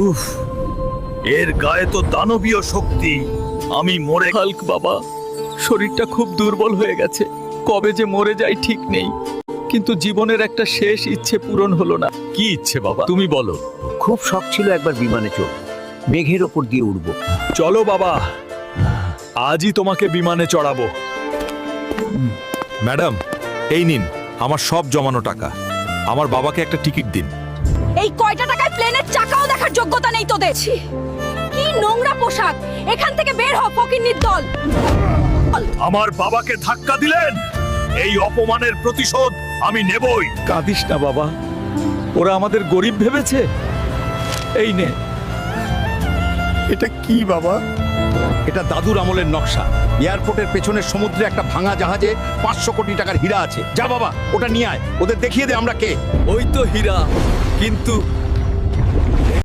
উফ, এর গায়ে তো দানবীয় শক্তি। আমি মরে হাল্ক বাবা, শরীরটা খুব দুর্বল হয়ে গেছে। কবে যে মরে যাই ঠিক নেই, কিন্তু জীবনের একটা শেষ ইচ্ছে পূরণ হলো না। কি ইচ্ছে বাবা, তুমি বলো। খুব শখ ছিল একবার বিমানে চড়ব, মেঘের ওপর দিয়ে উড়ব। চলো বাবা, আজই তোমাকে বিমানে চড়াবো। ম্যাডাম, এই নিন আমার সব জমানো টাকা। আমার বাবাকে একটা টিকিট দিন। এই কয়টা টাকায় প্লেনের চাকাও দেখার যোগ্যতা নেই তোদের। ছি, কি নোংরা পোশাক! এখান থেকে বের হ, ফকিন্নির দল! আমার বাবাকে ধাক্কা দিলেন, এই অপমানের প্রতিশোধ আমি নেবই। কাঁদিস না বাবা, ওরা আমাদের গরিব ভেবেছে। এই নে। এটা কি বাবা? এটা দাদুর আমলের নকশা। এয়ারপোর্টের পেছনের সমুদ্রে একটা ভাঙা জাহাজে 500 কোটি টাকার হীরা আছে। যা বাবা, ওটা নিয়ে আয়, ওদের দেখিয়ে দে আমরা কে। ওই তো হীরা, কিন্তু